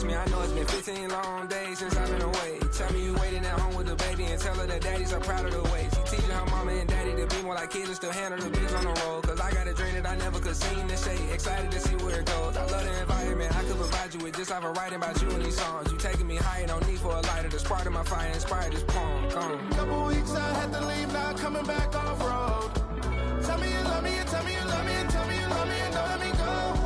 miss me. I know it's been 15 long days since I've been away. Tell me you waiting at home with the baby and tell her that daddy's so proud of the way. She teaching her mama and daddy to be more like kids and still handle the biz on the road. Cause I got a dream that I never could sing and say. Excited to see where it goes. I love the environment. I could provide you with just like a writing about you in these songs. You taking me higher, no need for a lighter. The spark of my fire inspired this poem. Gone. Couple weeks I had to leave, now coming back off road. Tell me you love me and tell me you love me and tell me you love me and don't let me go.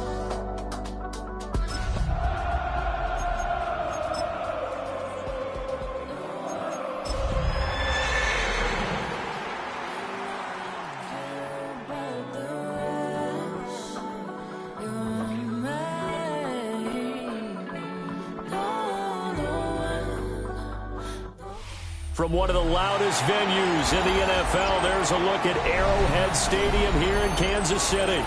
From one of the loudest venues in the NFL, there's a look at Arrowhead Stadium here in Kansas City.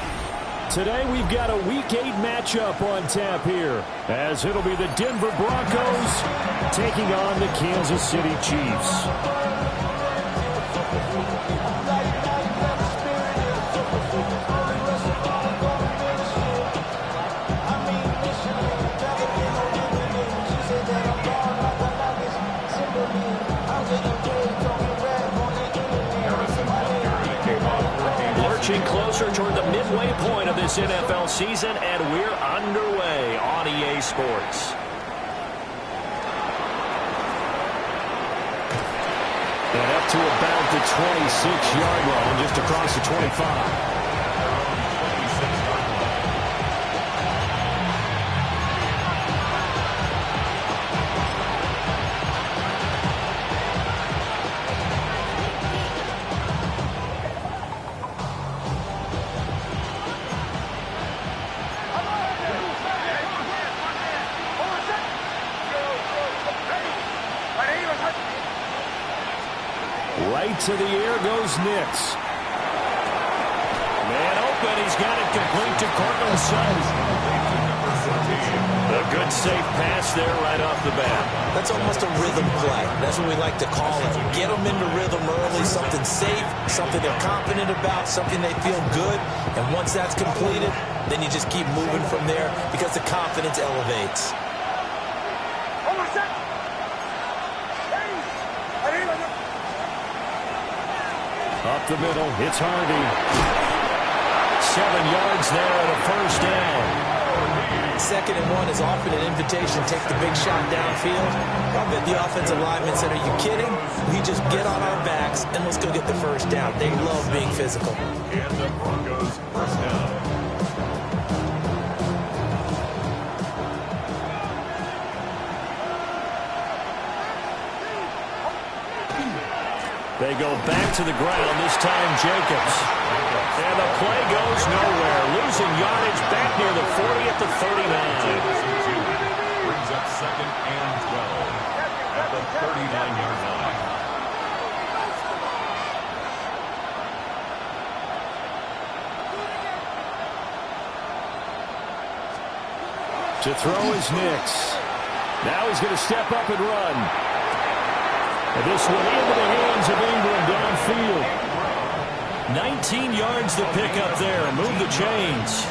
Today we've got a Week 8 matchup on tap here, as it'll be the Denver Broncos taking on the Kansas City Chiefs. Closer toward the midway point of this NFL season, and we're underway on EA Sports. And up to about the 26-yard line, just across the 25. To the air goes Nix. Man open, he's got it complete to Courtland Sutton. A good safe pass there right off the bat. That's almost a rhythm play. That's what we like to call it. Get them into rhythm early, something safe, something they're confident about, something they feel good. And once that's completed, then you just keep moving from there because the confidence elevates. Up the middle, it's Harvey. 7 yards there and a first down. 2nd and 1 is often an invitation. Take the big shot downfield. I bet the offensive lineman said, are you kidding? We just get on our backs and let's go get the first down. They love being physical. And the Broncos first down. They go back to the ground, this time Jacobs. And the play goes nowhere. Losing yardage back near the 40 at the 39. Brings up 2nd and 12 at the 39-yard line. To throw is Nix. Now he's going to step up and run. And this one into the hands of Ingram downfield. 19 yards to pick up there. Move the chains.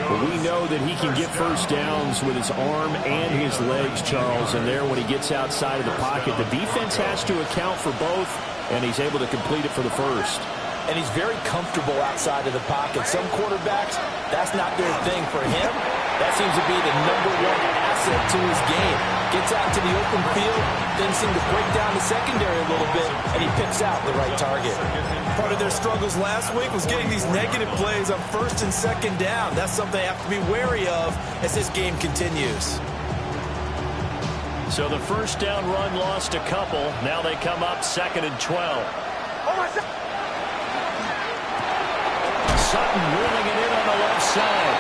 But we know that he can get first downs with his arm and his legs, Charles. And there, when he gets outside of the pocket, the defense has to account for both, and he's able to complete it for the first. And he's very comfortable outside of the pocket. Some quarterbacks, that's not their thing. For him, that seems to be the #1 asset to his game. Gets out to the open field, then seems to break down the secondary a little bit, and he picks out the right target. Part of their struggles last week was getting these negative plays on 1st and 2nd down. That's something they have to be wary of as this game continues. So the first down run lost a couple. Now they come up 2nd and 12. Sutton wheeling it in on the left side.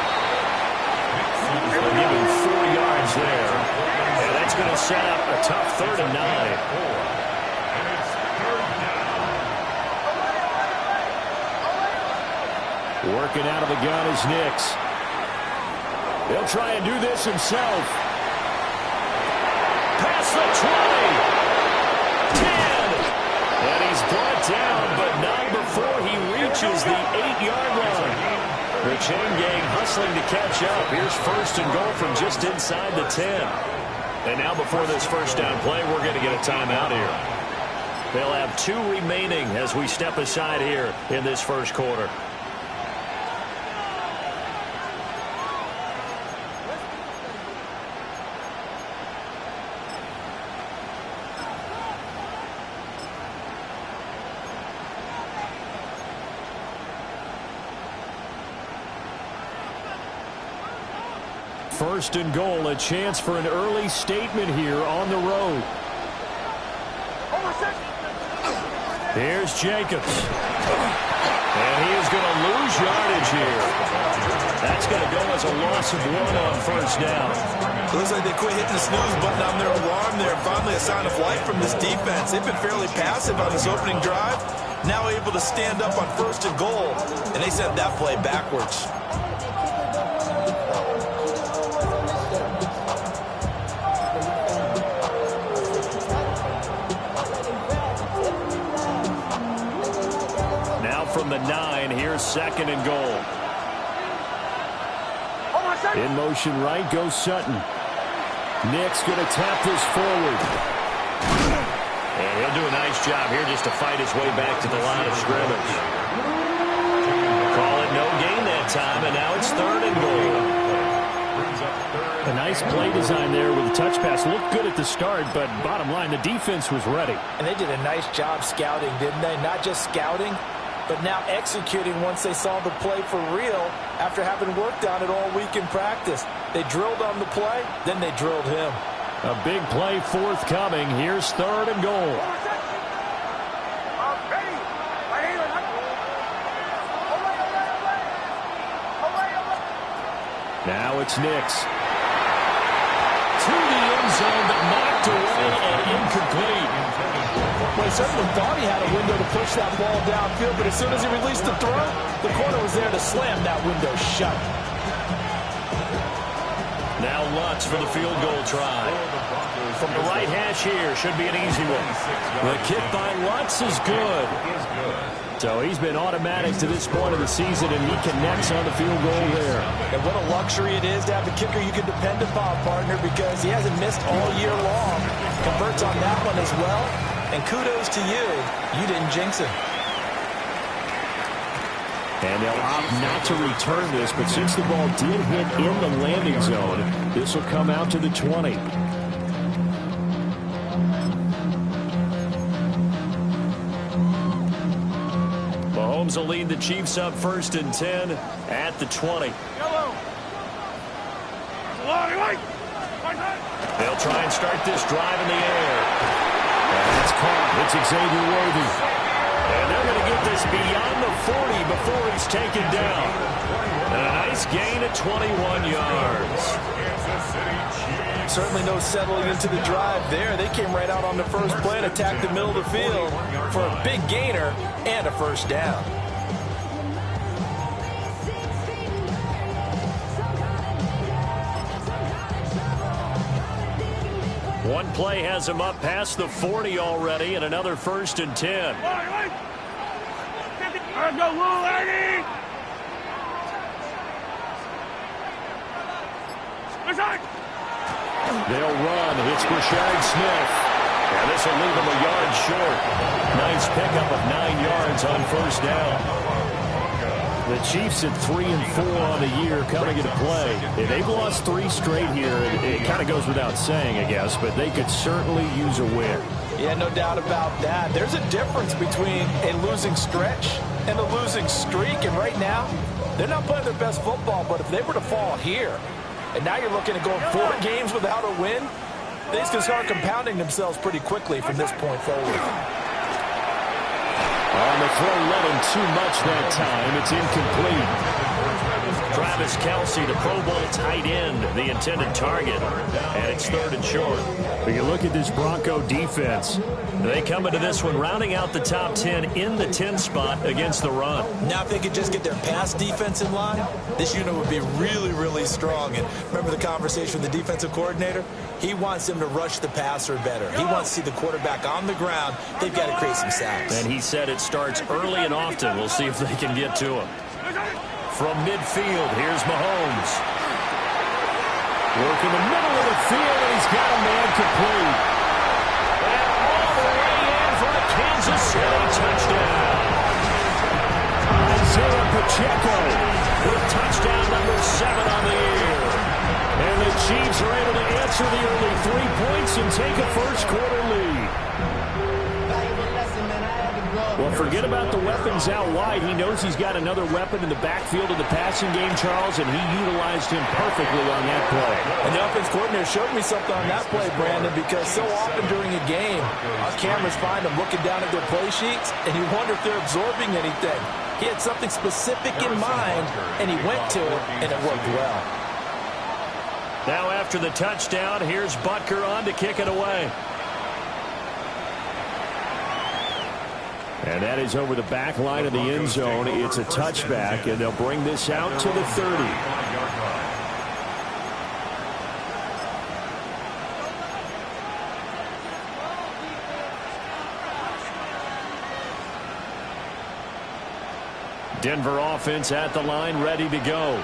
They'll give him 4 yards there. And that's going to set up a tough 3rd and 9. Working out of the gun is Nix. He'll try and do this himself. Past the 20. 10. And he's brought down, but not before he reaches the 8-yard line. The chain gang hustling to catch up. Here's first and goal from just inside the 10. And now before this first down play, we're going to get a timeout here. They'll have 2 remaining as we step aside here in this first quarter. First and goal, a chance for an early statement here on the road. Here's Jacobs. And he is going to lose yardage here. That's going to go as a loss of 1 on first down. Looks like they quit hitting the snooze button on their alarm there. Finally a sign of life from this defense. They've been fairly passive on this opening drive. Now able to stand up on first and goal. And they sent that play backwards. From the 9, here's second and goal. In motion right goes Sutton. Nick's going to tap this forward. And he'll do a nice job here just to fight his way back to the line of scrimmage. Call it no gain that time, and now it's third and goal. A nice play design there with a touch pass. Looked good at the start, but bottom line, the defense was ready. And they did a nice job scouting, didn't they? Not just scouting, but now executing once they saw the play for real after having worked on it all week in practice. They drilled on the play, then they drilled him. A big play forthcoming. Here's third and goal. Now it's Nix. To the end zone, but knocked away and incomplete. Well, he certainly thought he had a window to push that ball downfield, but as soon as he released the throw, the corner was there to slam that window shut. Now Lutz for the field goal try. From the right hash here, should be an easy one. The kick by Lutz is good. So he's been automatic to this point of the season, and he connects on the field goal there. And what a luxury it is to have a kicker you can depend upon, partner, because he hasn't missed all year long. Converts on that one as well. And kudos to you. You didn't jinx him. And they'll opt not to return this, but since the ball did hit in the landing zone, this will come out to the 20. Mahomes will lead the Chiefs up first and 10 at the 20. They'll try and start this drive in the air. And it's caught. It's Xavier Worthy. And they're going to get this beyond the 40 before he's taken down. And a nice gain at 21 yards. Certainly no settling into the drive there. They came right out on the first play and attacked the middle of the field for a big gainer and a first down. One play has him up past the 40 already, and another first and 10. They'll run. It's Brashard Smith. And this will leave him a yard short. Nice pickup of 9 yards on first down. The Chiefs at 3-4 on the year coming into play. They've lost 3 straight here. It kind of goes without saying, I guess, but they could certainly use a win. Yeah, no doubt about that. There's a difference between a losing stretch and a losing streak, and right now, they're not playing their best football, but if they were to fall here, and now you're looking at going 4 games without a win, things can start compounding themselves pretty quickly from this point forward. On the throw, led him too much that time. It's incomplete. Travis Kelce, the Pro Bowl tight end, the intended target. And it's third and short. But you look at this Bronco defense. They come into this one rounding out the top 10 in the 10 spot against the run. Now if they could just get their pass defense in line, this unit would be really, really strong. And remember the conversation with the defensive coordinator? He wants them to rush the passer better. He wants to see the quarterback on the ground. They've got to create some sacks. And he said it starts early and often. We'll see if they can get to him. From midfield, here's Mahomes. Work in the middle of the field, and he's got a man complete. And all the way in for a Kansas City touchdown. Isaiah Pacheco with touchdown number 7 on the year. And the Chiefs are able to answer the early 3 points and take a first-quarter lead. Well, forget about the weapons out wide. He knows he's got another weapon in the backfield of the passing game, Charles, and he utilized him perfectly on that play. And the offense coordinator showed me something on that play, Brandon, because so often during a game, our cameras find them looking down at their play sheets, and you wonder if they're absorbing anything. He had something specific in mind, and he went to it, and it worked well. Now after the touchdown, here's Butker on to kick it away. And that is over the back line of the end zone. It's a touchback, and they'll bring this out to the 30. Denver offense at the line, ready to go.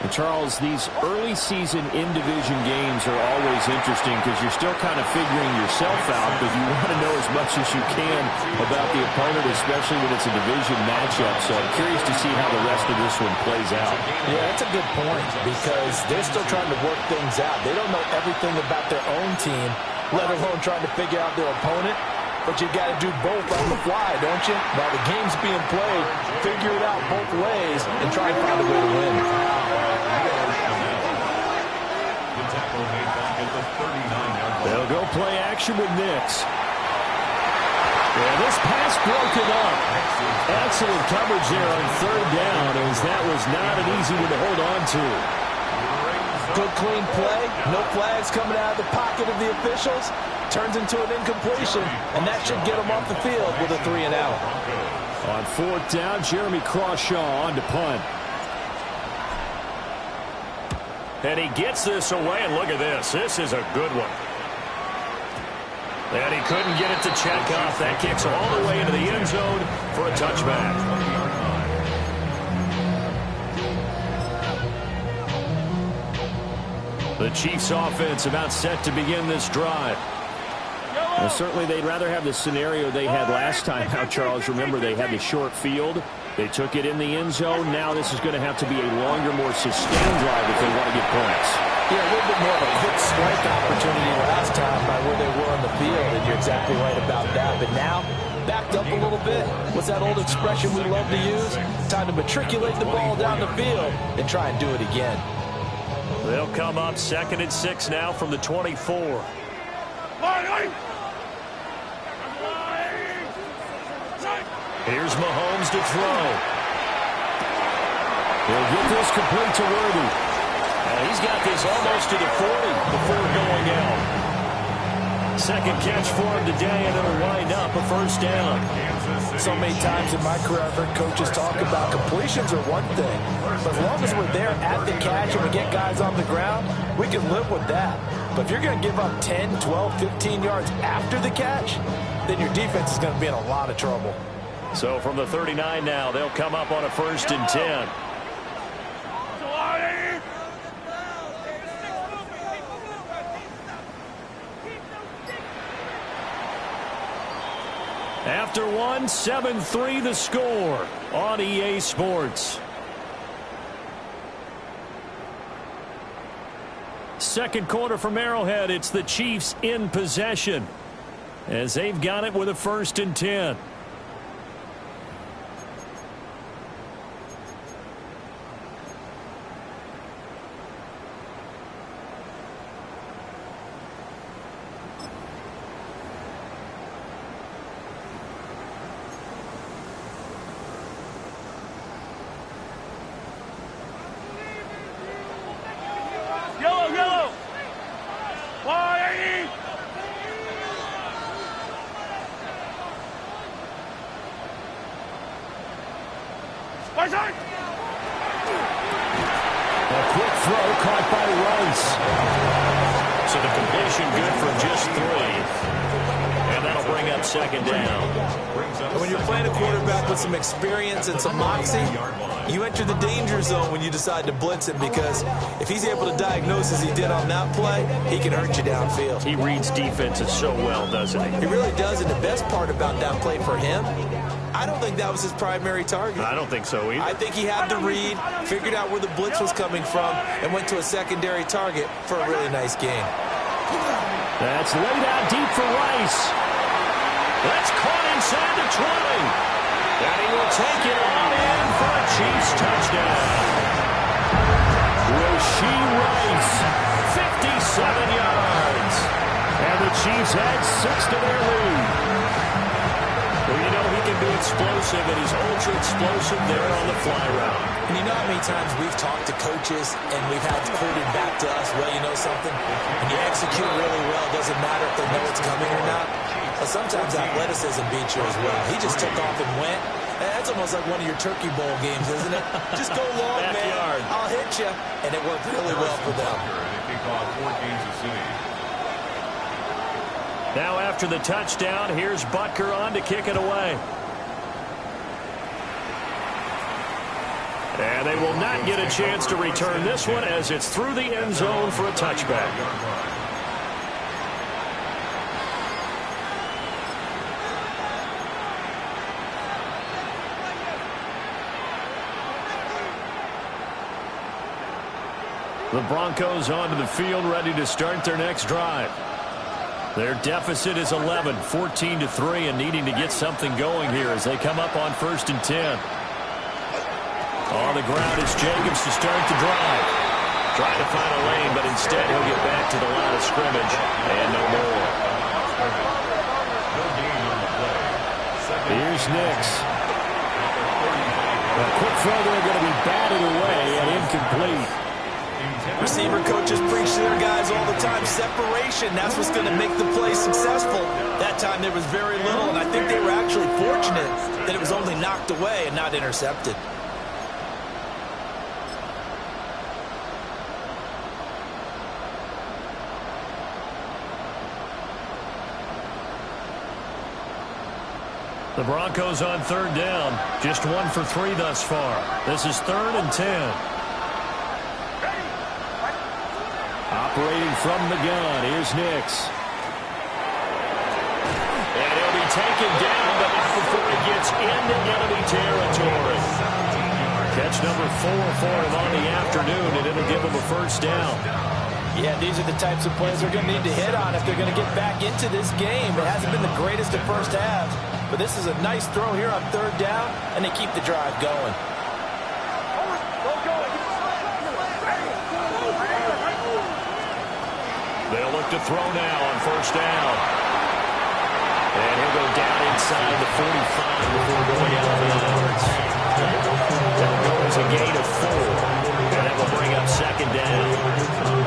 And Charles, these early season in-division games are always interesting because you're still kind of figuring yourself out, but you want to know as much as you can about the opponent, especially when it's a division matchup. So I'm curious to see how the rest of this one plays out. Yeah, that's a good point because they're still trying to work things out. They don't know everything about their own team, let alone trying to figure out their opponent. But you got to do both on the fly, don't you? While the game's being played, figure it out both ways and try and find a way to win. They'll go play action with Nix. And this pass broken up. Excellent coverage there on 3rd down, as that was not an easy one to hold on to. Good clean play. No flags coming out of the pocket of the officials. Turns into an incompletion, and that should get them off the field with a 3-and-out. On 4th down, Jeremy Crawshaw on to punt. And he gets this away, and look at this. This is a good one. And he couldn't get it to check off. That kicks all the way into the end zone for a touchback. The Chiefs offense about set to begin this drive. Well, certainly they'd rather have the scenario they had last time out, Charles. Remember, they had the short field. They took it in the end zone. Now this is going to have to be a longer, more sustained drive if they want to get points. Yeah, a little bit more of a quick strike opportunity last time by where they were on the field, and you're exactly right about that. But now, backed up a little bit. What's that old expression we love to use? Time to matriculate the ball down the field and try and do it again. They'll come up 2nd and 6 now from the 24. Here's Mahomes to throw. He'll get this complete to Worthy. And he's got this almost to the 40 before going out. Second catch for him today, and it'll wind up a 1st down. So many times in my career, I've heard coaches talk about completions are one thing, but as long as we're there at the catch and we get guys on the ground, we can live with that. But if you're going to give up 10, 12, 15 yards after the catch, then your defense is going to be in a lot of trouble. So from the 39 now, they'll come up on a 1st and 10. After one, 7-3 the score on EA Sports. Second quarter from Arrowhead, it's the Chiefs in possession as they've got it with a 1st and 10. second down. And when you're playing a quarterback with some experience and some moxie, you enter the danger zone when you decide to blitz him, because if he's able to diagnose as he did on that play, he can hurt you downfield. He reads defenses so well, doesn't he? He really does, and the best part about that play for him, I don't think that was his primary target. I don't think so either. I think he had the read, figured out where the blitz was coming from, and went to a secondary target for a really nice gain. That's laid out deep for Rice. That's caught inside the 20. And he will take it on in for a Chiefs touchdown. Rashee Rice, 57 yards. And the Chiefs add 6 to their lead. Well, you know he can be explosive, and he's ultra-explosive there on the fly route. And you know how many times we've talked to coaches and we've had quoted back to us, well, you know something? When you execute really well, it doesn't matter if they know it's coming or not. But sometimes athleticism beats you as well. He just took off and went. That's almost like one of your Turkey Bowl games, isn't it? Just go long, man. I'll hit you. And it worked really well for them. Now after the touchdown, here's Butker on to kick it away. And they will not get a chance to return this one as it's through the end zone for a touchback. The Broncos onto the field, ready to start their next drive. Their deficit is 11, 14-3, and needing to get something going here as they come up on 1st and 10. On the ground is Jacobs to start the drive. Trying to find a lane, but instead he'll get back to the line of scrimmage and no more. Here's Nix. A quick throw there going to be batted away and incomplete. Receiver coaches preach to their guys all the time. Separation, that's what's going to make the play successful. That time there was very little, and I think they were actually fortunate that it was only knocked away and not intercepted. The Broncos on 3rd down. Just 1 for 3 thus far. This is 3rd and 10. Operating from the gun, here's Nix. And he'll be taken down, but not before he gets into enemy territory. Catch number 4 for him on the afternoon, and it'll give him a 1st down. Yeah, these are the types of plays they're going to need to hit on if they're going to get back into this game. It hasn't been the greatest of first halves, but this is a nice throw here on 3rd down, and they keep the drive going. They'll look to throw now on 1st down. And he'll go down inside the 45 before going out of bounds. That'll go as a gain of 4. And that will bring up 2nd down.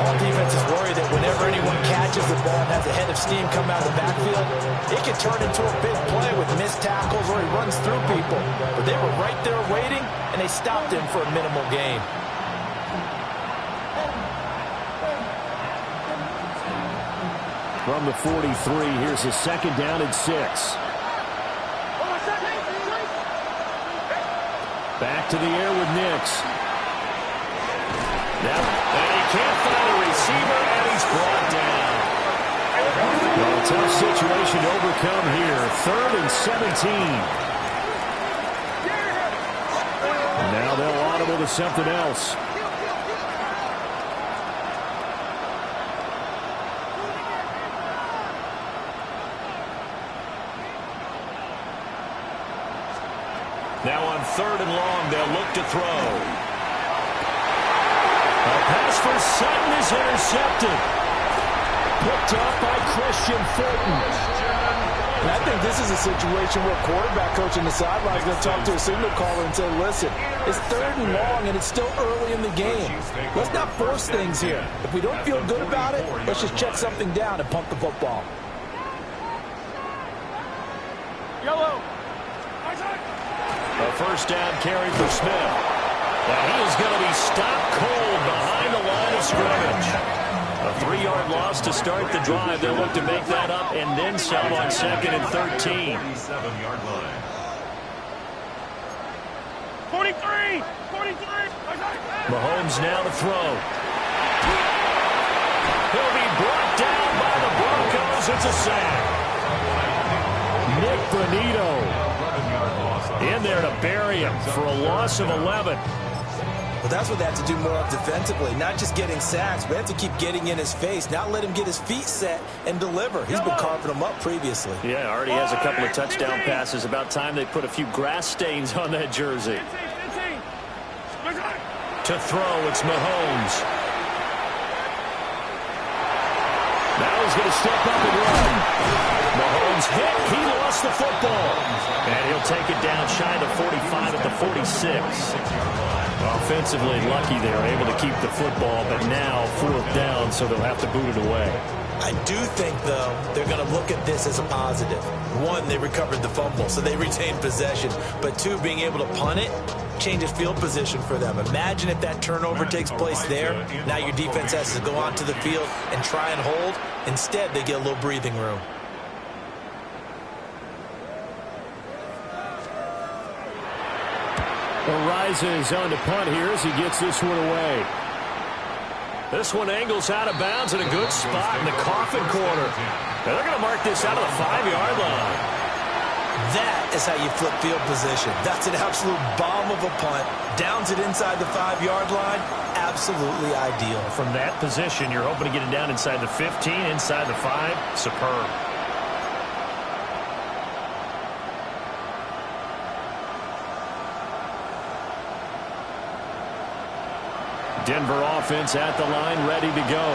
All defenses worry that whenever anyone catches the ball and has a head of steam come out of the backfield, it can turn into a big play with missed tackles or he runs through people. But they were right there waiting, and they stopped him for a minimal gain. From the 43, here's a 2nd down and 6. Back to the air with Nix. Yep, and he can't find a receiver, and he's brought down. Well, a tough situation to overcome here. 3rd and 17. And now they'll audible to something else. Now on 3rd and long, they'll look to throw. A pass for Sutton is intercepted. Picked up by Christian Fulton. And I think this is a situation where a quarterback coach on the sideline is going to talk to a signal caller and say, listen, it's 3rd and long and it's still early in the game. Let's not force things here. If we don't feel good about it, let's just check something down and pump the football. Yellow. A 1st down carry for Smith. Now he is going to be stopped cold behind the line of scrimmage. A 3-yard loss. loss to start the drive. They'll look to make that up and then some on 2nd and 13. 47-yard line. 43! Mahomes now to throw. He'll be brought down by the Broncos. It's a sack. Nick Bonito in there to bury him for a loss of 11. Well, that's what they have to do more of defensively. Not just getting sacks, but they have to keep getting in his face. Not let him get his feet set and deliver. He's been carving them up previously. Yeah, already has a couple of touchdown passes. About time they put a few grass stains on that jersey. To throw, it's Mahomes. Now he's going to step up and run. Mahomes hit. He lost the football. And he'll take it down shy of the 45 at the 46. Offensively lucky they were able to keep the football, but now 4th down, so they'll have to boot it away. I do think, though, they're going to look at this as a positive. 1, they recovered the fumble, so they retained possession. But 2, being able to punt it changes field position for them. Imagine if that turnover takes place there. Now your defense has to go onto the field and try and hold. Instead, they get a little breathing room. Arises on to punt here as he gets this one away. This one angles out of bounds in a good spot in the coffin corner. Now they're going to mark this out of the 5-yard line. That is how you flip field position. That's an absolute bomb of a punt. Downs it inside the 5-yard line. Absolutely ideal. From that position, you're hoping to get it down inside the 15, inside the 5. Superb. Denver offense at the line, ready to go.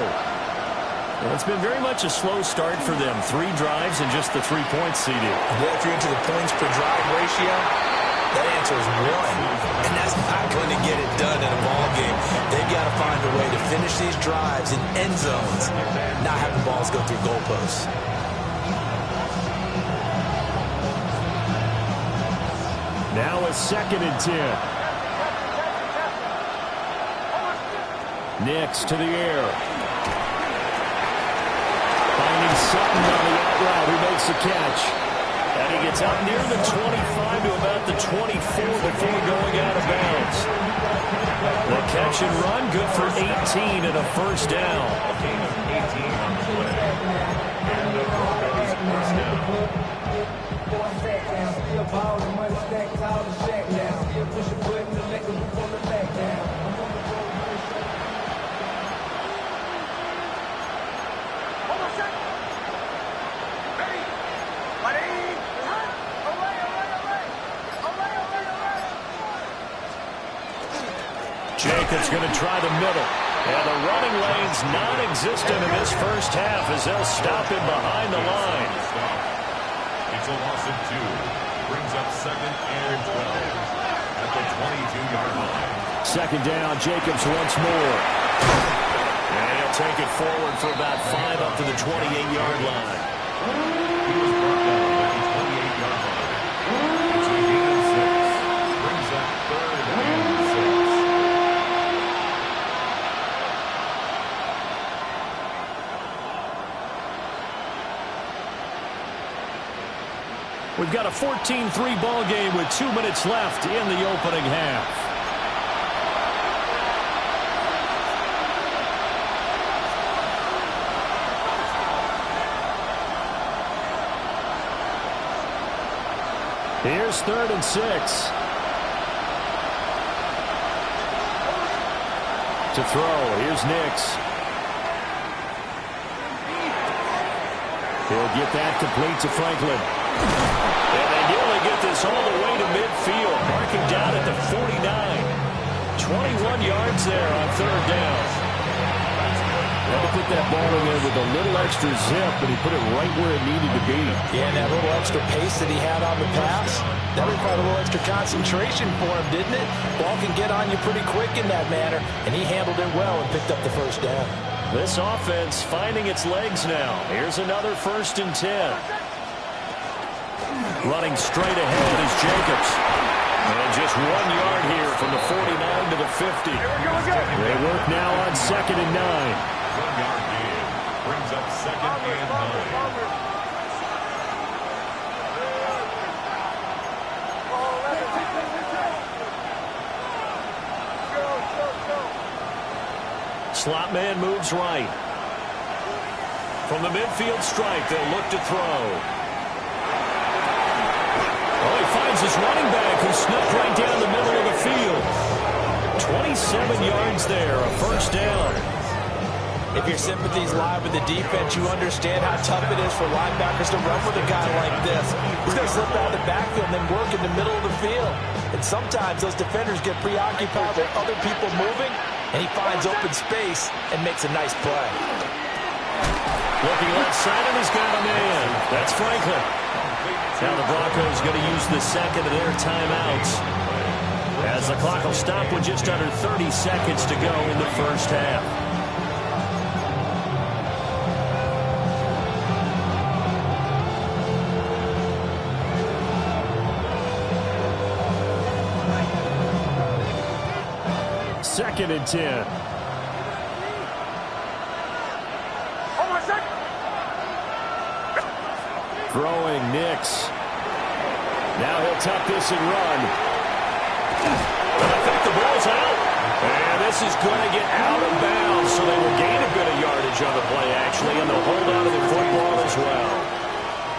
Well, it's been very much a slow start for them. 3 drives and just the 3 points seeded. Well, if you're into the points per drive ratio, that answer is 1. And that's not going to get it done in a ball game. They've got to find a way to finish these drives in end zones, not having balls go through goalposts. Now a 2nd and 10. Next to the air. Finding Sutton on the out route who makes the catch. And he gets out near the 25 to about the 24 before going out of bounds. The catch and run, good for 18 and a 1st down. Jacobs going to try the middle. And the running lane's non-existent in this first half as they'll stop him behind the line. It's a loss of 2. Brings up 2nd and 12 at the 22-yard line. 2nd down, Jacobs once more. And he'll take it forward for about 5 up to the 28-yard line. He was brought down at the 28-yard line. It's a gain of 6. Brings up 3rd and 6. We've got a 14-3 ball game with 2 minutes left in the opening half. Here's 3rd and 6. To throw, here's Nix. He'll get that complete to Franklin. And they nearly get this all the way to midfield, marking down at the 49. 21 yards there on 3rd down. Had to put that ball in there with a little extra zip, but he put it right where it needed to be. Yeah, and that little extra pace that he had on the pass, that required a little extra concentration for him, didn't it? Ball can get on you pretty quick in that manner, and he handled it well and picked up the 1st down. This offense finding its legs now. Here's another 1st and 10. Running straight ahead is Jacobs. And just 1 yard here from the 49 to the 50. They work now on 2nd and 9. 1 yard gain. Brings slot man moves right. From the midfield stripe, they'll look to throw. Oh, he finds his running back who snuck right down the middle of the field. 27 yards there, a first down. If your sympathies lie with the defense, you understand how tough it is for linebackers to run with a guy like this. He's going to slip out of the backfield and then work in the middle of the field. And sometimes those defenders get preoccupied with other people moving, and he finds open space and makes a nice play. Looking left side, and he's got a man. That's Franklin. Now the Broncos going to use the second of their timeouts, as the clock will stop with just under 30 seconds to go in the first half. Second and 10. Throwing Nix. Now he'll tuck this and run. I think the ball's out. And this is going to get out of bounds, so they will gain a bit of yardage on the play, actually, and they'll hold on to the football as well.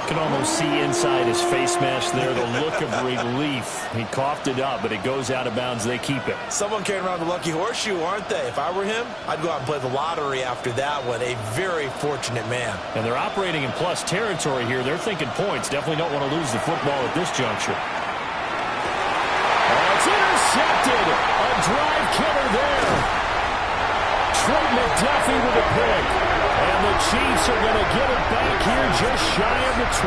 You can almost see inside his face mask there the look of relief. He coughed it up, but it goes out of bounds. They keep it. Someone carrying around the lucky horseshoe, aren't they? If I were him, I'd go out and play the lottery after that one. A very fortunate man. And they're operating in plus territory here. They're thinking points. Definitely don't want to lose the football at this juncture. Oh, it's intercepted. A drive killer there. Trent McDuffie with a pick. And the Chiefs are going to get it back here just shy of the 20.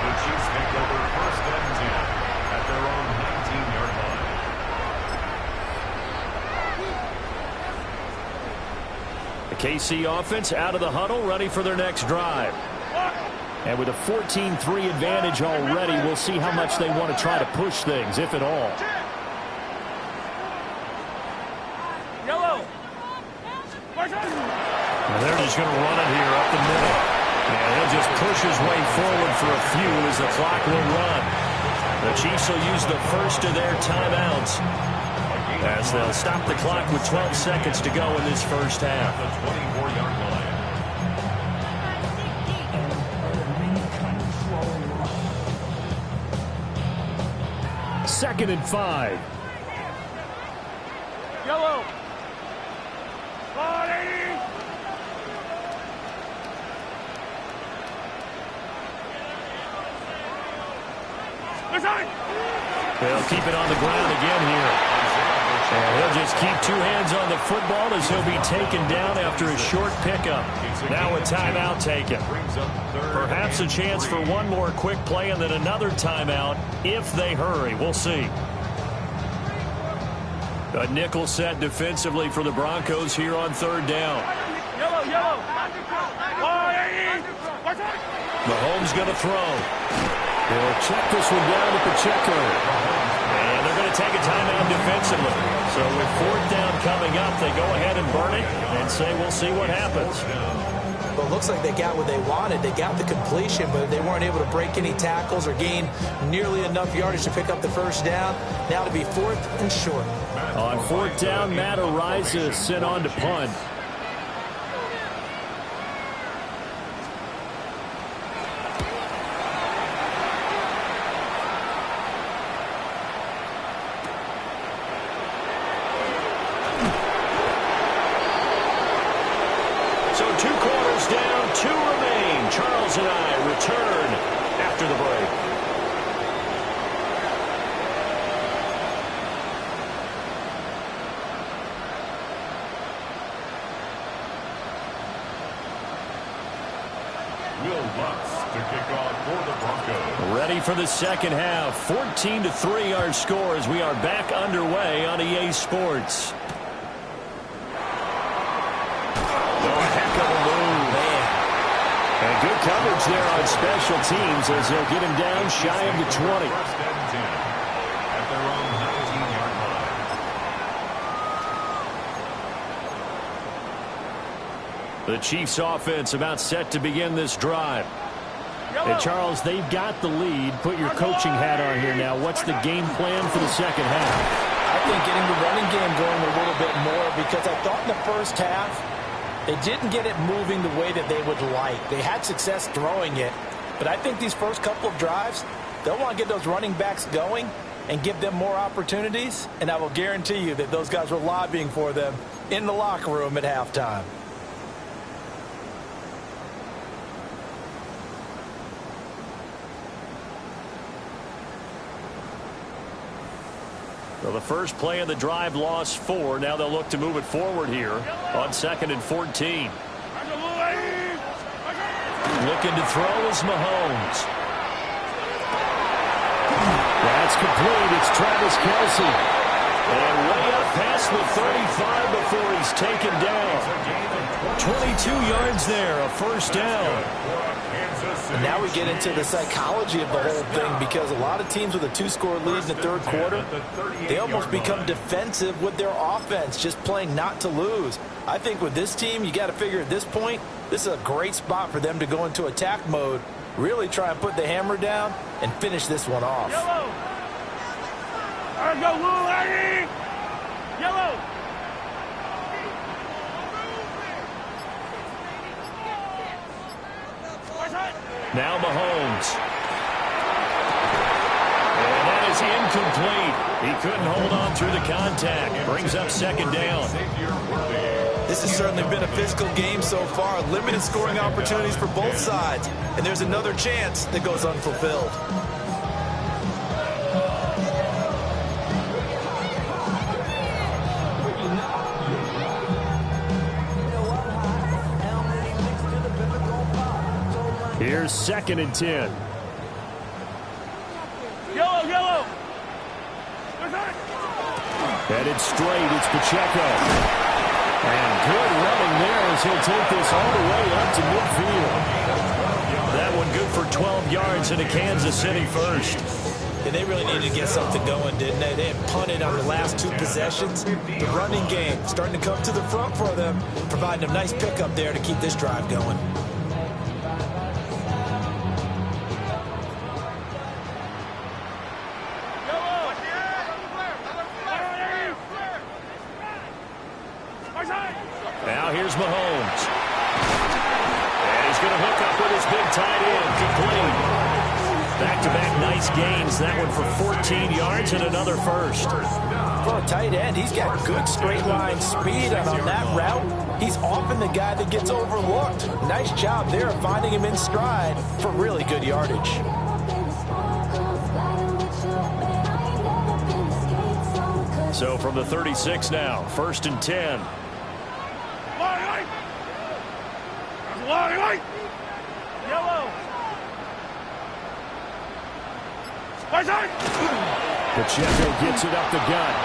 The Chiefs take over first and 10 at their own 19-yard line. The KC offense out of the huddle, ready for their next drive. And with a 14-3 advantage already, we'll see how much they want to try to push things, if at all. And they're just going to run it here up the middle. And he'll just push his way forward for a few as the clock will run. The Chiefs will use the first of their timeouts as they'll stop the clock with 12 seconds to go in this first half. The 24-yard line. Second and 5. Yellow. They'll keep it on the ground again here. And he'll just keep two hands on the football as he'll be taken down after a short pickup. Now a timeout taken. Perhaps a chance for one more quick play and then another timeout if they hurry. We'll see. A nickel set defensively for the Broncos here on third down. Mahomes going to throw. He'll check this one down to Pacheco. And they're going to take a timeout defensively. So with fourth down coming up, they go ahead and burn it and say we'll see what happens. Well, it looks like they got what they wanted. They got the completion, but they weren't able to break any tackles or gain nearly enough yardage to pick up the first down. Now to be fourth and short. On fourth down, Matt Araiza is sent on to punt. So 2 quarters down, 2 remain. Charles and I return after the break. Will Lutz to kick off for the Broncos. Ready for the second half. 14-3 our score as we are back underway on EA Sports. And good coverage there on special teams as they'll get him down shy of the 20. First and 10 at their own 19-yard line. The Chiefs offense about set to begin this drive. And Charles, they've got the lead. Put your coaching hat on here now. What's the game plan for the second half? I think getting the running game going a little bit more, because I thought in the first half they didn't get it moving the way that they would like. They had success throwing it, but I think these first couple of drives, they'll want to get those running backs going and give them more opportunities, and I will guarantee you that those guys were lobbying for them in the locker room at halftime. Well, the first play of the drive lost 4. Now they'll look to move it forward here on 2nd and 14. Looking to throw is Mahomes. That's complete. It's Travis Kelce. And way up past the 35 before he's taken down. 22 yards there, a first down. And now we get into the psychology of the whole thing, because a lot of teams with a 2-score lead in the third quarter, they almost become defensive with their offense, just playing not to lose. I think with this team, you got to figure at this point, this is a great spot for them to go into attack mode, really try and put the hammer down and finish this one off. Yellow. All right, go, Will, Aggie. Yellow. Now Mahomes. And that is incomplete. He couldn't hold on through the contact. Brings up 2nd down. This has certainly been a physical game so far. Limited scoring opportunities for both sides. And there's another chance that goes unfulfilled. Here's 2nd and 10. Yellow, yellow. Headed straight, it's Pacheco. And good running there as he'll take this all the way up to midfield. That one good for 12 yards and a Kansas City first. And they really needed to get something going, didn't they? They had punted on the last 2 possessions. The running game starting to come to the front for them, providing a nice pickup there to keep this drive going. Now here's Mahomes. And he's going to hook up with his big tight end, complete. Back-to-back nice gains. That one for 14 yards and another first. For a tight end, he's got good straight line speed, and on that route, he's often the guy that gets overlooked. Nice job there of finding him in stride for really good yardage. So from the 36 now, 1st and 10. Yellow. Pacheco gets it up the gut.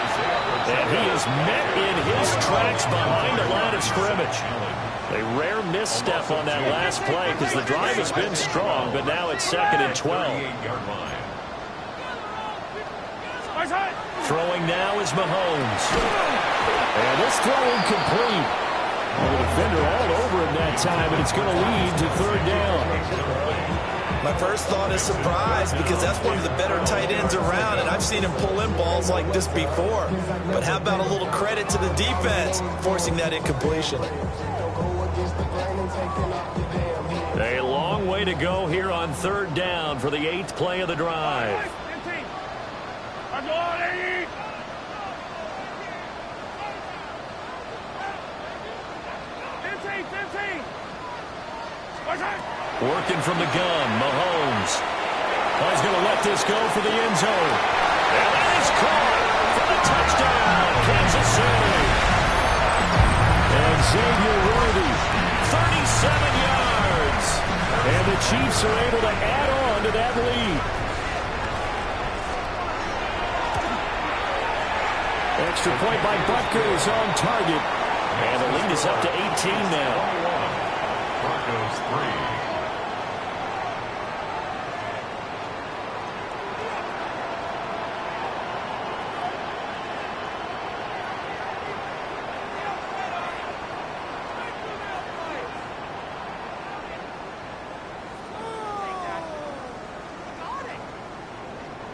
And he is met in his tracks behind the line of scrimmage. A rare misstep on that last play because the drive has been strong, but now it's 2nd and 12. Throwing now is Mahomes. And this throw incomplete. The defender all over him that time, and it's going to lead to 3rd down. My first thought is surprise, because that's one of the better tight ends around, and I've seen him pull in balls like this before. But how about a little credit to the defense forcing that incompletion? A long way to go here on 3rd down for the 8th play of the drive. Working from the gun, Mahomes. He's going to let this go for the end zone. And that is caught for the touchdown, Kansas City. And Xavier Worthy, 37 yards. And the Chiefs are able to add on to that lead. Extra point by Butker is on target. And the lead is up to 18 now. Broncos 3.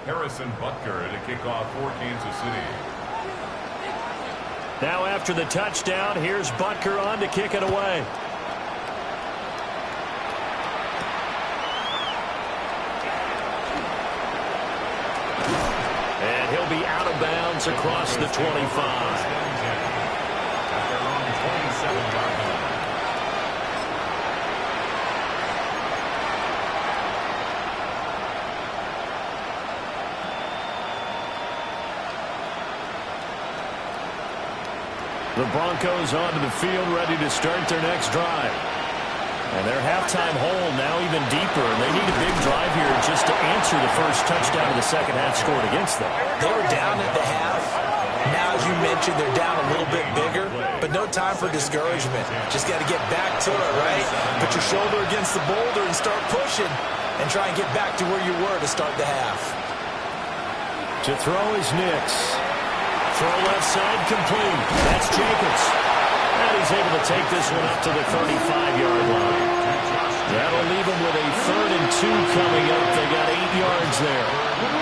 Harrison Butker to kick off for Kansas City. Now after the touchdown, here's Butker on to kick it away. And he'll be out of bounds across the 25. At their own 27-yard line. The Broncos onto the field, ready to start their next drive. And their halftime hole now even deeper. They need a big drive here just to answer the first touchdown of the second half scored against them. They were down at the half. Now, as you mentioned, they're down a little bit bigger, but no time for discouragement. Just got to get back to it, right? Put your shoulder against the boulder and start pushing and try and get back to where you were to start the half. To throw is Nix. Throw left side complete. That's Jacobs. And he's able to take this one up to the 35-yard line. That'll leave him with a 3rd and 2 coming up. They got 8 yards there.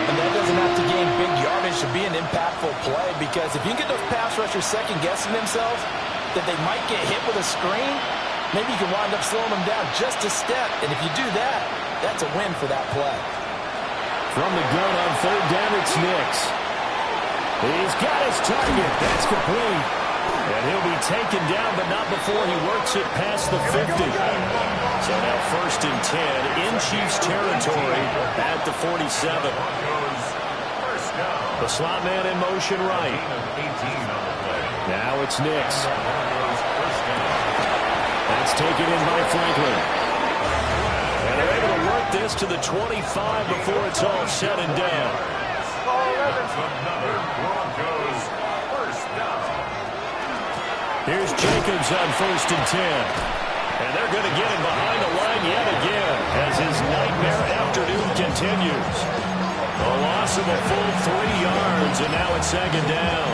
And that doesn't have to gain big yardage to be an impactful play, because if you can get those pass rushers second-guessing themselves that they might get hit with a screen, maybe you can wind up slowing them down just a step. And if you do that, that's a win for that play. From the gun on 3rd down, it's Nix. He's got his target. That's complete. And he'll be taken down, but not before he works it past the 50. So now 1st and 10 in Chiefs territory at the 47. The slot man in motion right. Now it's Nix. That's taken in by Franklin. And they're able to work this to the 25 before it's all said and done. Here's Jacobs on 1st and 10. And they're going to get him behind the line yet again as his nightmare afternoon continues. A loss of a full 3 yards, and now it's 2nd down.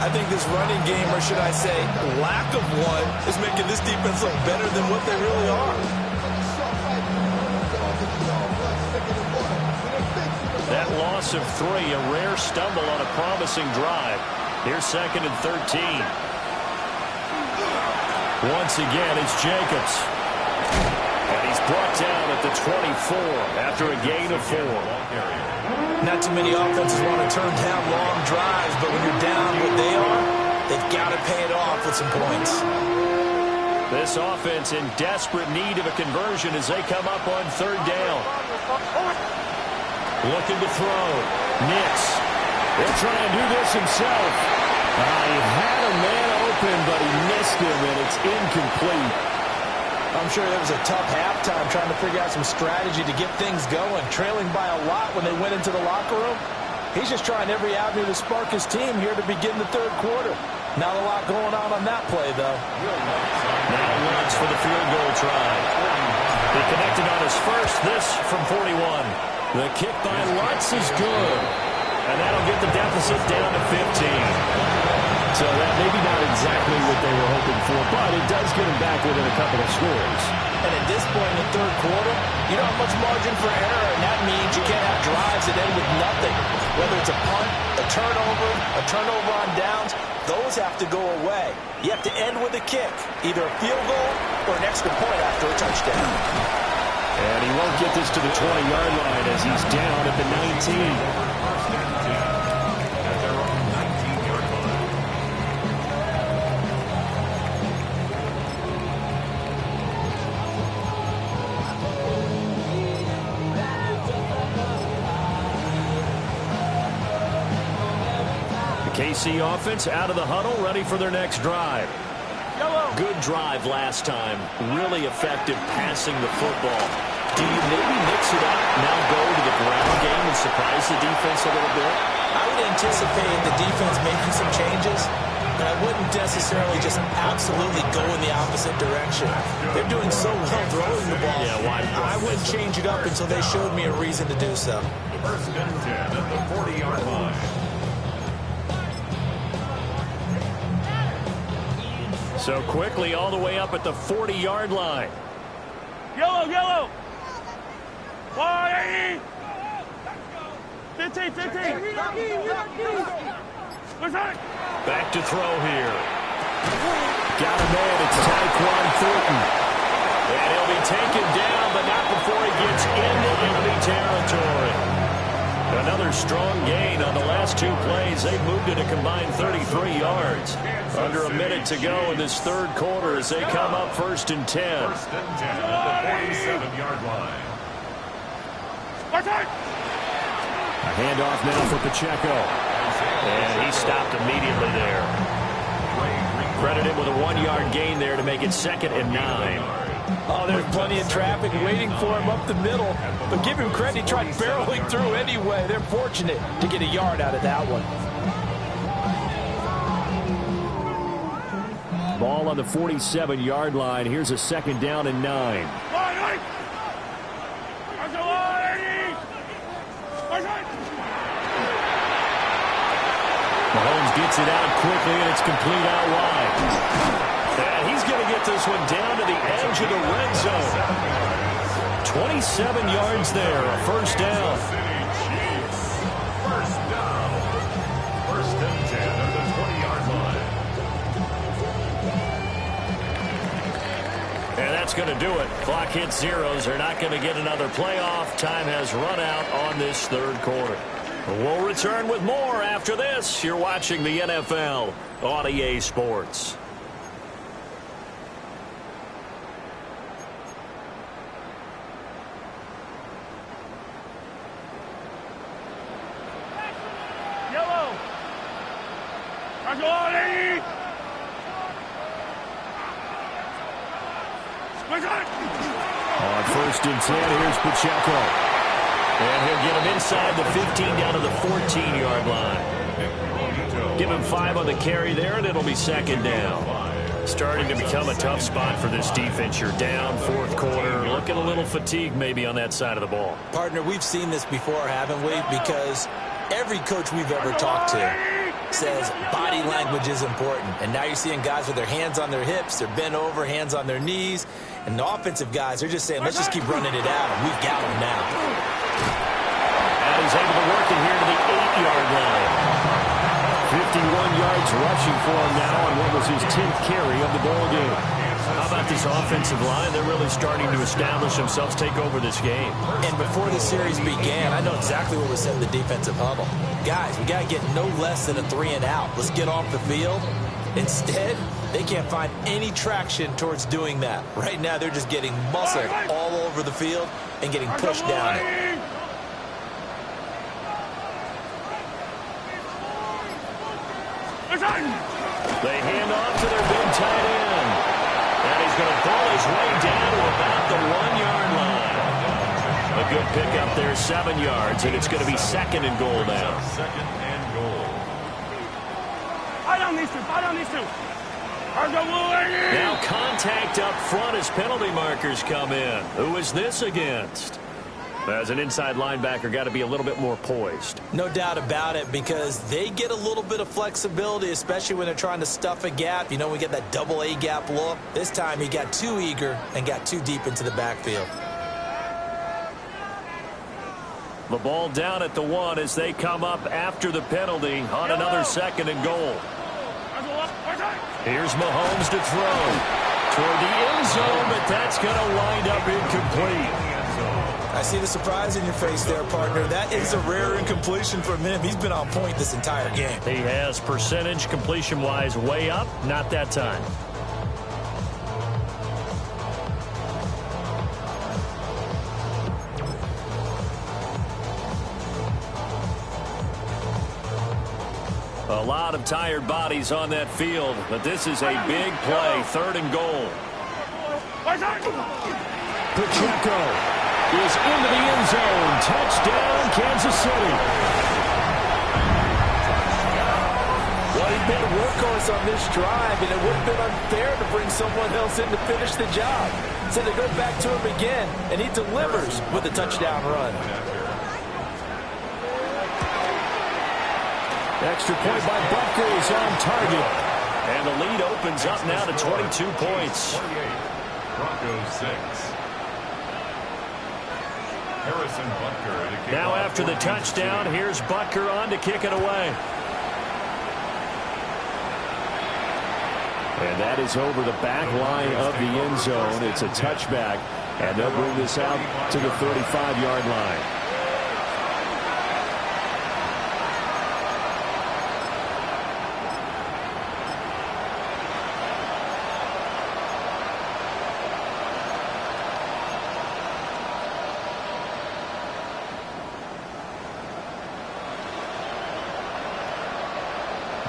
I think this running game, or should I say lack of one, is making this defense look better than what they really are. That loss of 3, a rare stumble on a promising drive. Here's 2nd and 13. Once again, it's Jacobs. And he's brought down at the 24 after a gain of 4. Not too many offenses want to turn down long drives, but when you're down what they are, they've got to pay it off with some points. This offense in desperate need of a conversion as they come up on 3rd down. Looking to throw. Nix. He'll try and do this himself. He had a man open, but he missed him, and it's incomplete. I'm sure that was a tough halftime trying to figure out some strategy to get things going, trailing by a lot when they went into the locker room. He's just trying every avenue to spark his team here to begin the 3rd quarter. Not a lot going on that play, though. Now Lutz for the field goal try. He connected on his first, this from 41. The kick by Lutz is good. And that'll get the deficit down to 15. So that maybe not exactly what they were hoping for, but it does get them back within a couple of scores. And at this point in the 3rd quarter, you don't have much margin for error, and that means you can't have drives that end with nothing. Whether it's a punt, a turnover on downs, those have to go away. You have to end with a kick, either a field goal or an extra point after a touchdown. And he won't get this to the 20-yard line as he's down at the 19. KC offense out of the huddle, ready for their next drive. Good drive last time. Really effective passing the football. Do you maybe mix it up, now go to the ground game and surprise the defense a little bit? I would anticipate the defense making some changes, but I wouldn't necessarily just absolutely go in the opposite direction. They're doing so well throwing the ball. Yeah, why? I wouldn't change it up until they showed me a reason to do so. 1st and 10 at the 40-yard line. So quickly all the way up at the 40-yard line. Yellow. 15. Back to throw here. Got a man. It's Tyquan Thornton. And he'll be taken down, but not before he gets into enemy territory. Another strong gain on the last two plays. They've moved it a combined 33 yards. Under a minute to go in this third quarter as they come up 1st and 10. First and 10 at the 47-yard line. A handoff now for Pacheco. And he stopped immediately there. Credited with a 1-yard gain there to make it 2nd and 9. Oh, there's plenty of traffic waiting for him up the middle. But give him credit, he tried barreling through anyway. They're fortunate to get a yard out of that one. Ball on the 47-yard line. Here's a 2nd down and 9. Mahomes gets it out quickly, and it's complete out wide. And he's going to get this one down to the edge of the red zone. 27 yards there, a 1st down. First down. 1st and 10 at the 20-yard line. And that's going to do it. Clock hits zeros. They're not going to get another playoff. Time has run out on this third quarter. We'll return with more after this. You're watching the NFL on EA Sports. On 1st and 10, here's Pacheco. And he'll get him inside the 15 down to the 14-yard line. Give him 5 on the carry there, and it'll be 2nd down. Starting to become a tough spot for this defense. You're down 4th quarter. Looking a little fatigued maybe on that side of the ball. Partner, we've seen this before, haven't we? Because every coach we've ever talked to says body language is important. And now you're seeing guys with their hands on their hips, they're bent over, hands on their knees. And the offensive guys are just saying, let's just keep running it out, and we've got them now. And he's able to work it here to the 8-yard line. 51 yards rushing for him now on what was his 10th carry of the ball game. How about this offensive line? They're really starting to establish themselves, take over this game. And before the series began, I know exactly what was said in the defensive huddle. Guys, we got to get no less than a 3-and-out. Let's get off the field. Instead, they can't find any traction towards doing that. Right now, they're just getting muscled all over the field and getting pushed down it. They hand off to their big tight end. And he's going to pull his way down to about the 1-yard line. A good pickup there, 7 yards, and it's going to be 2nd and goal now. 2nd and goal. Now contact up front as penalty markers come in. Who is this against? As an inside linebacker, got to be a little bit more poised. No doubt about it, because they get a little bit of flexibility, especially when they're trying to stuff a gap. You know, we get that double A gap look. This time he got too eager and got too deep into the backfield. The ball down at the 1 as they come up after the penalty on another 2nd and goal. Here's Mahomes to throw toward the end zone, but that's going to wind up incomplete. I see the surprise in your face there, partner. That is a rare incompletion from him. He's been on point this entire game. He has percentage completion-wise way up, not that time. A lot of tired bodies on that field, but this is a big play, 3rd and goal. Pacheco is into the end zone. Touchdown, Kansas City. Well, he's been a workhorse on this drive, and it would have been unfair to bring someone else in to finish the job. So they go back to him again, and he delivers with a touchdown run. Extra point by Butker is on target. And the lead opens up now to 22 points. 28, Broncos 6. Harrison Butker to kick Now off after the touchdown, here's Butker on to kick it away. And that is over the back line of the end zone. It's a touchback, and they'll bring this out to the 35-yard line.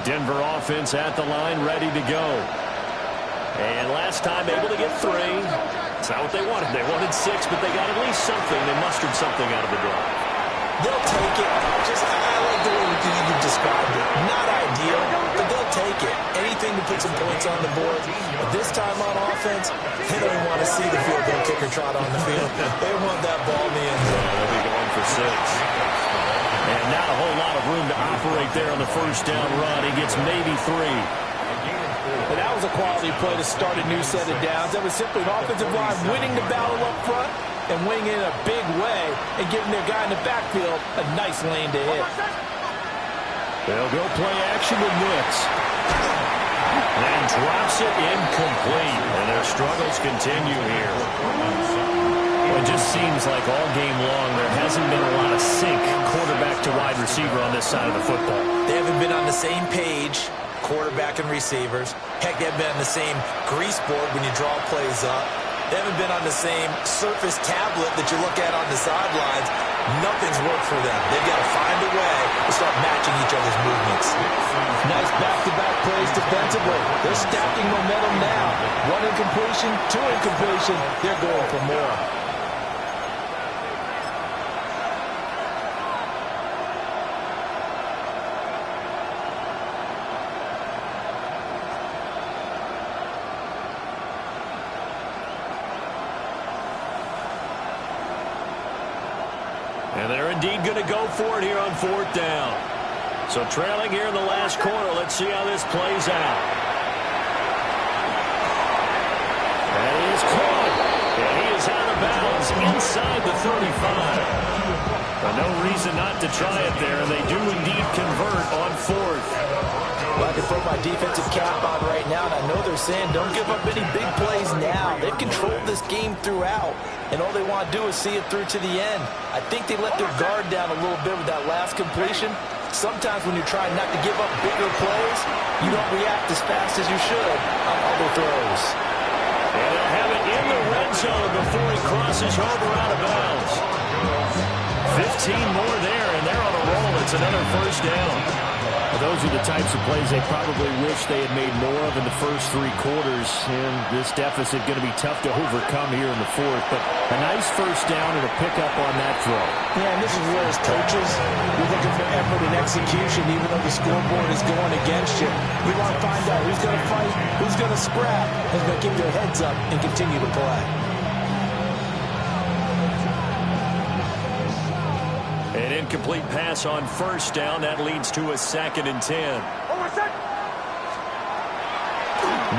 Denver offense at the line, ready to go. And last time able to get 3. It's not what they wanted. They wanted 6, but they got at least something. They mustered something out of the drive. They'll take it. I like the way you described it. Not ideal, but they'll take it. Anything to put some points on the board. But this time on offense, they don't even want to see the field goal kicker trot on the field. They want that ball in the end zone. They'll be going for 6. And not a whole lot of room to operate there on the first down run. He gets maybe 3. But that was a quality play to start a new set of downs. That was simply an offensive line winning the battle up front and winning it in a big way and giving their guy in the backfield a nice lane to hit. They'll go play action with Nix. And drops it incomplete. And their struggles continue here. It just seems like all game long there hasn't been a lot of sync quarterback to wide receiver on this side of the football. They haven't been on the same page, quarterback and receivers. Heck, they haven't been on the same grease board when you draw plays up. They haven't been on the same surface tablet that you look at on the sidelines. Nothing's worked for them. They've got to find a way to start matching each other's movements. Nice back-to-back plays defensively. They're stacking momentum now. 1 incompletion, 2 incompletion. They're going for more. And they're indeed going to go for it here on 4th down. So trailing here in the last quarter. Let's see how this plays out. And he is caught. And he is out of bounds inside the 35. But no reason not to try it there. They do indeed convert on 4th. Well, I can throw my defensive cap on right now, and I know they're saying don't give up any big plays now. They've controlled this game throughout, and all they want to do is see it through to the end. I think they let their guard down a little bit with that last completion. Sometimes when you're trying not to give up bigger plays, you don't react as fast as you should on other throws. And they'll have it in the red zone before he crosses over out of bounds. 15 more there, and they're on a roll. It's another first down. Well, those are the types of plays they probably wish they had made more of in the first 3 quarters. And this deficit going to be tough to overcome here in the 4th. But a nice first down and a pickup on that throw. Yeah, and this is where as coaches, you're looking for effort and execution, even though the scoreboard is going against you. You want to find out who's going to fight, who's going to scrap, who's going to keep their heads up and continue to play. An incomplete pass on first down. That leads to a 2nd and 10.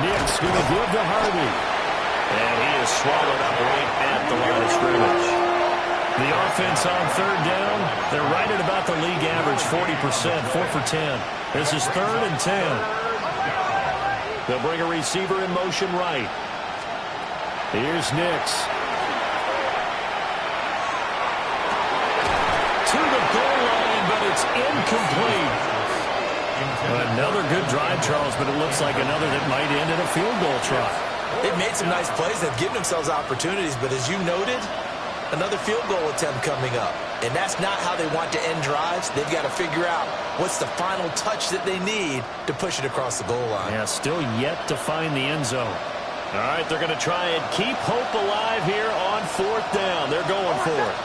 Nick's going to give to Harvey. And he is swallowed up right at the line of scrimmage. The offense on 3rd down, they're right at about the league average, 40%, 4 for 10. This is 3rd and 10. They'll bring a receiver in motion right. Here's Nix. To the goal line, but it's incomplete. Another good drive, Charles, but it looks like another that might end in a field goal try. They've made some nice plays. They've given themselves opportunities, but as you noted, another field goal attempt coming up. And that's not how they want to end drives. They've got to figure out what's the final touch that they need to push it across the goal line. Yeah, still yet to find the end zone. All right, they're going to try and keep hope alive here on 4th down. They're going for it.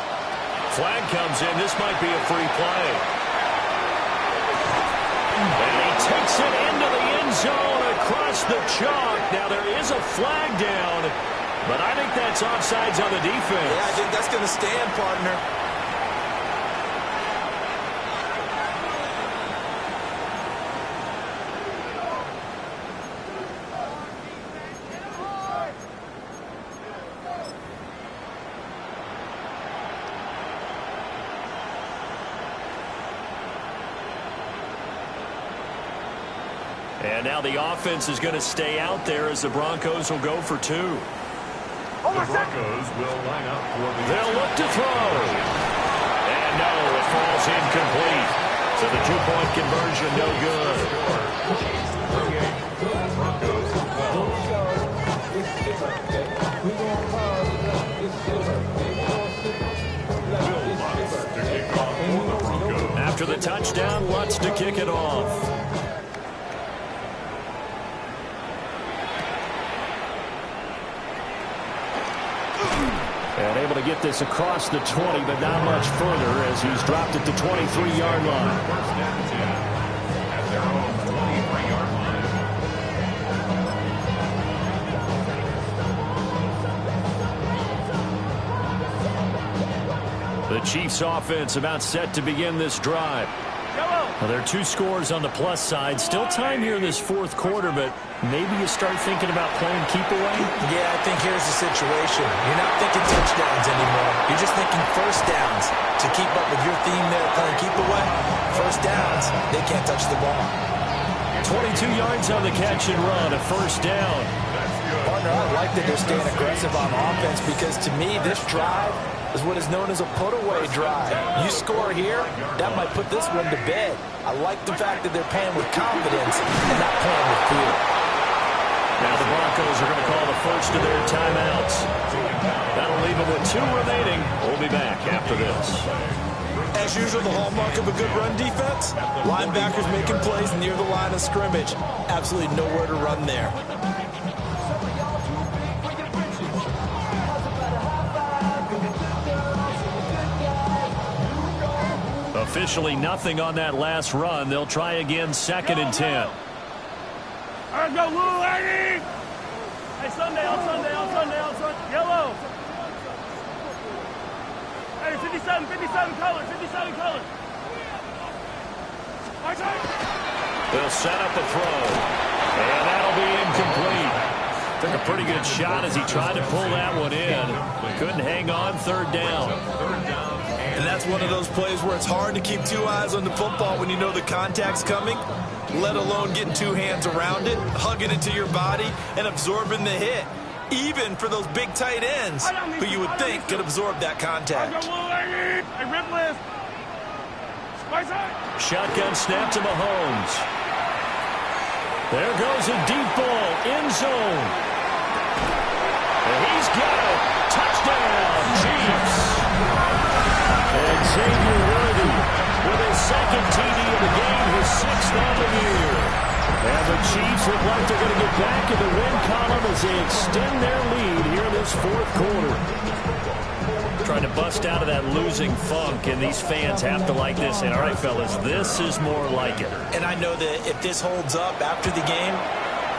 Flag comes in. This might be a free play. And he takes it into the end zone across the chalk. Now, there is a flag down, but I think that's offsides on the defense. Yeah, I think that's going to stand, partner. And now the offense is going to stay out there as the Broncos will go for 2. The Broncos will line up for the... They'll look to throw. And no, it falls incomplete. So the 2-point conversion, no good. Broncos 12. After the touchdown, Lutz to kick it off. And able to get this across the 20, but not much further as he's dropped it to 23-yard line. First down 10 at their own 23-yard line. The Chiefs offense about set to begin this drive. Well, there are 2 scores on the plus side. Still time here in this fourth quarter, but maybe you start thinking about playing keep away? Yeah, I think here's the situation. You're not thinking touchdowns anymore. You're just thinking first downs. To keep up with your theme there, playing keep away, first downs, they can't touch the ball. 22 yards on the catch and run, a first down. Partner, I like that they're staying aggressive on offense because to me, this drive is what is known as a put-away drive. You score here, that might put this one to bed. I like the fact that they're playing with confidence and not playing with fear. Now the Broncos are going to call the first of their timeouts. That'll leave them with 2 remaining. We'll be back after this. As usual, the hallmark of a good run defense, linebackers making plays near the line of scrimmage. Absolutely nowhere to run there. Officially nothing on that last run. They'll try again, 2nd and 10. All right, go, Lou, Eddie! Hey, Sunday, on Sunday. Yellow. Hey, 57 colors. They'll set up a throw. And that'll be incomplete. Took a pretty good shot as he tried to pull that one in. Couldn't hang on, 3rd down. And that's one of those plays where it's hard to keep 2 eyes on the football when you know the contact's coming, let alone getting 2 hands around it, hugging it to your body, and absorbing the hit, even for those big tight ends who you would think could absorb that contact. Shotgun snap to Mahomes. There goes a deep ball, end zone. And he's got it. Touchdown, Chiefs. And Xavier Worthy with his 2nd TD of the game, his 6th on the year. And the Chiefs look like they're going to get back in the win column as they extend their lead here in this 4th quarter. Trying to bust out of that losing funk, and these fans have to like this. And all right, fellas, this is more like it. And I know that if this holds up after the game,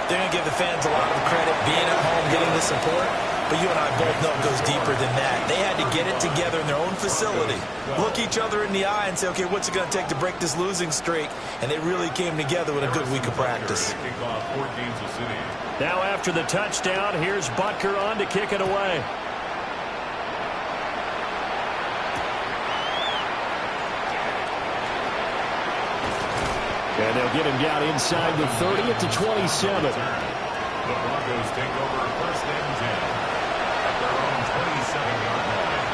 they're going to give the fans a lot of credit being at home, getting the support. But you and I both know it goes deeper than that. They had to get it together in their own facility, look each other in the eye and say, okay, what's it going to take to break this losing streak? And they really came together with a good week of practice. Now after the touchdown, here's Butker on to kick it away. And they'll get him down inside the 30 at the 27. The Broncos take over 1st and 10 at their own 27-yard line.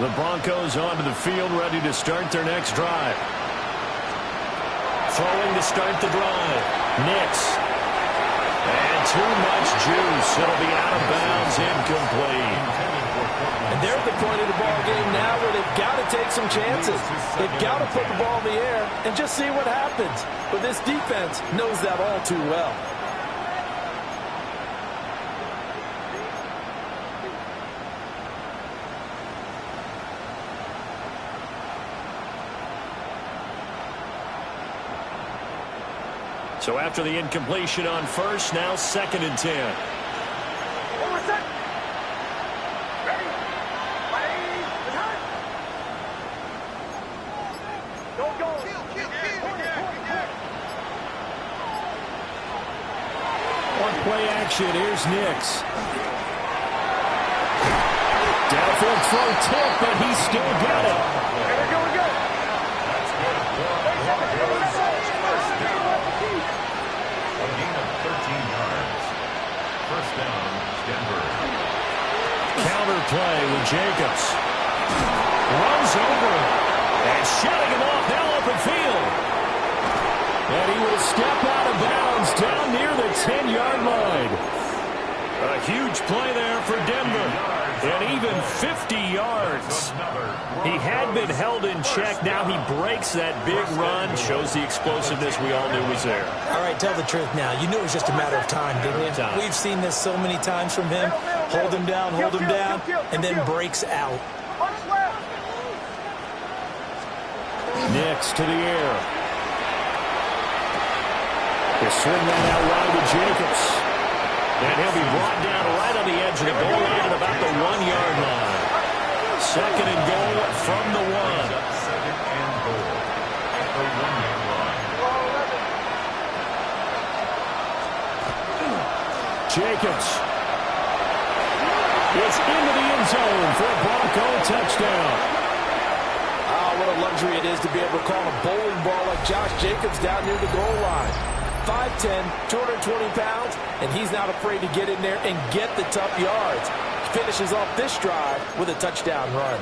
The Broncos onto the field, ready to start their next drive. Throwing to start the drive. Nix. And too much juice. It'll be out of bounds, incomplete. And they're at the point of the ball game now where they've got to take some chances. They've got to put the ball in the air and just see what happens. But this defense knows that all too well. So after the incompletion on first, now 2nd and 10. Play action. Here's Nix. Downfield throw tipped, but he still got it. That's good for Broncos. First down. A gain of 13 yards. First down, Denver. Counter play with Jacobs. Runs over and shutting him off now open field. And he will step out of bounds down near the 10-yard line. A huge play there for Denver. And even 50 yards. He had been held in check. Now he breaks that big run. Shows the explosiveness we all knew was there. All right, tell the truth now. You knew it was just a matter of time, didn't you? We've seen this so many times from him. Hold him down, and then breaks out. Nix to the air. They swing that out wide to Jacobs. And he'll be brought down right on the edge of the goal line at about the 1-yard line. Second and goal from the 1. Second and goal at the 1-yard line. Jacobs is into the end zone for a Bronco touchdown. Oh, what a luxury it is to be able to call a bowling ball like Josh Jacobs down near the goal line. 5'10", 220 pounds, and he's not afraid to get in there and get the tough yards. Finishes off this drive with a touchdown run.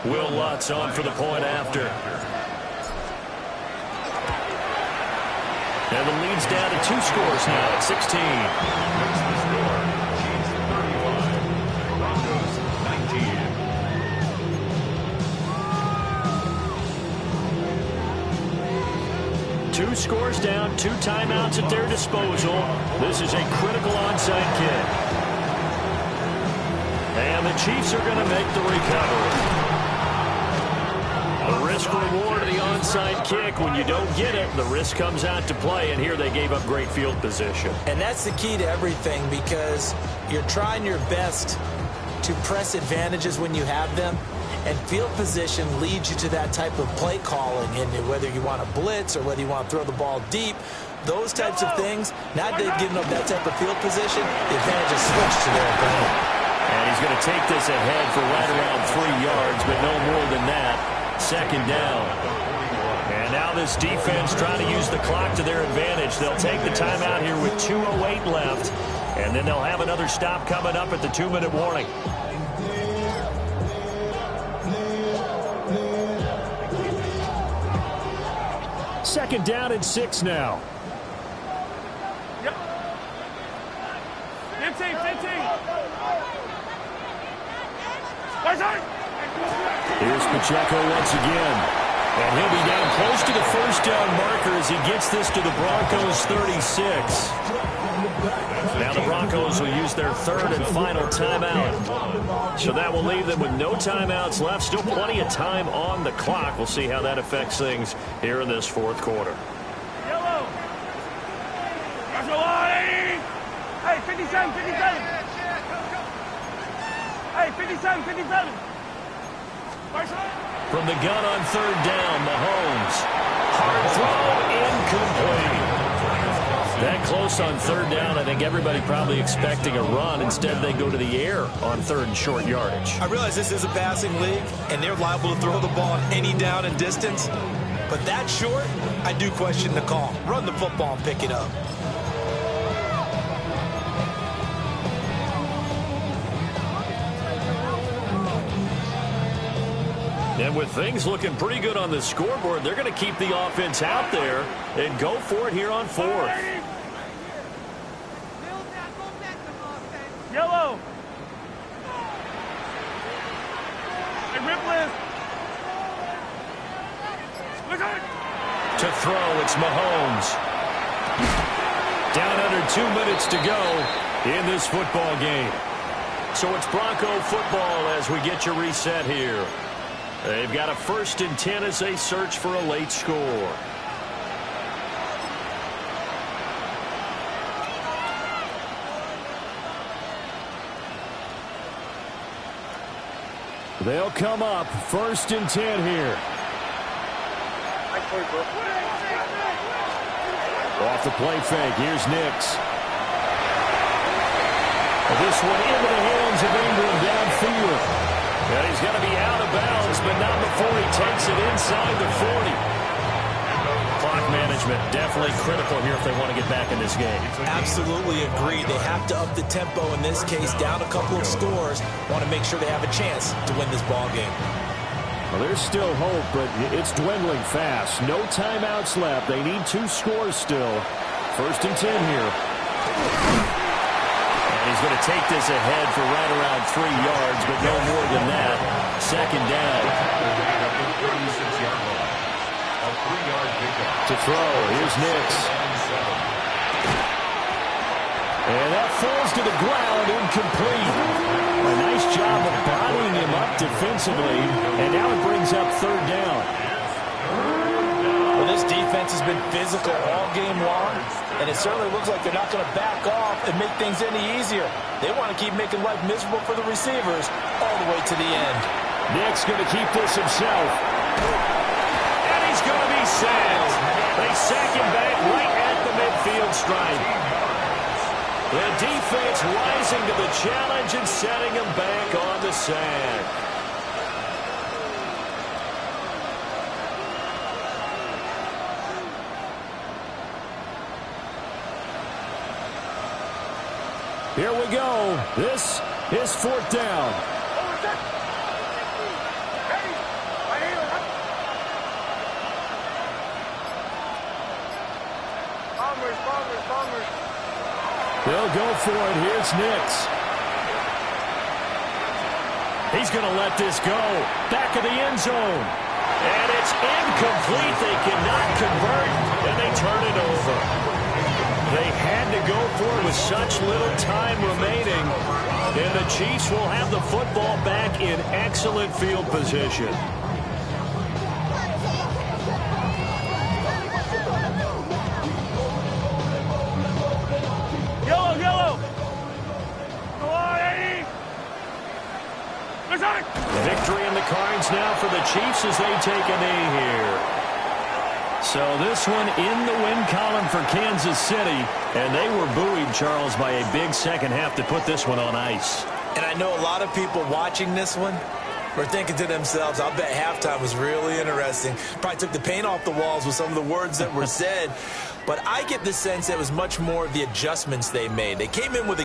Will Lutz on for the point after. And the lead's down to 2 scores now at 16. That's the score. Chiefs 31. Broncos 19. 2 scores down, 2 timeouts at their disposal. This is a critical onside kick. And the Chiefs are going to make the recovery. The risk-reward of the onside kick, when you don't get it, the risk comes out to play, and here they gave up great field position. And that's the key to everything, because you're trying your best to press advantages when you have them, and field position leads you to that type of play calling, and whether you want to blitz or whether you want to throw the ball deep, those types of things, now they've given up that type of field position, the advantage is switched to their opponent. And he's going to take this ahead for right around 3 yards, but no more than that. Second down. And now this defense trying to use the clock to their advantage. They'll take the timeout here with 2:08 left, and then they'll have another stop coming up at the 2-minute warning. Second down and 6 now. Yep. 15. Here's Pacheco once again. And he'll be down close to the first down marker as he gets this to the Broncos 36. Now the Broncos will use their third and final timeout. So that will leave them with no timeouts left. Still plenty of time on the clock. We'll see how that affects things here in this fourth quarter. Yellow. Hey, 57. Hey, 57. From the gun on third down, Mahomes. Hard throw, incomplete. That close on third down, I think everybody probably expecting a run. Instead, they go to the air on third and short yardage. I realize this is a passing league, and they're liable to throw the ball on any down and distance. But that short, I do question the call. Run the football and pick it up. And with things looking pretty good on the scoreboard, they're going to keep the offense out there and go for it here on fourth. Yellow. Hey, Ripley. To throw, it's Mahomes. Down under 2 minutes to go in this football game. So it's Bronco football as we get your reset here. They've got a 1st and 10 as they search for a late score. They'll come up 1st and 10 here. Off the play fake, here's Nix. This one into the hands of Ingram downfield. And he's going to be out of bounds, but not before he takes it inside the 40. Clock management definitely critical here if they want to get back in this game. Absolutely agree. They have to up the tempo in this case, down a couple of scores. Want to make sure they have a chance to win this ball game. Well, there's still hope, but it's dwindling fast. No timeouts left. They need 2 scores still. 1st and 10 here. And he's going to take this ahead for right around 3 yards, but no more than that. 2nd down. To throw. Here's Nix. And that falls to the ground, incomplete. A nice job of bodying him up defensively, and now it brings up 3rd down. Well, this defense has been physical all game long, and it certainly looks like they're not going to back off and make things any easier. They want to keep making life miserable for the receivers all the way to the end. Nix going to keep this himself. And he's going to be sacked. They sack him back right at the midfield stripe. The defense rising to the challenge and setting him back on the sack. Here we go. This is 4th down. They'll go for it. Here's Nix. He's going to let this go. Back of the end zone. And it's incomplete. They cannot convert, and they turn it over. They had to go for it with such little time remaining. And the Chiefs will have the football back in excellent field position. The victory in the cards now for the Chiefs as they take a knee here. So this one in the win column for Kansas City. And they were buoyed, Charles, by a big second half to put this one on ice. And I know a lot of people watching this one were thinking to themselves, I'll bet halftime was really interesting. Probably took the paint off the walls with some of the words that were said. But I get the sense it was much more of the adjustments they made. They came in with a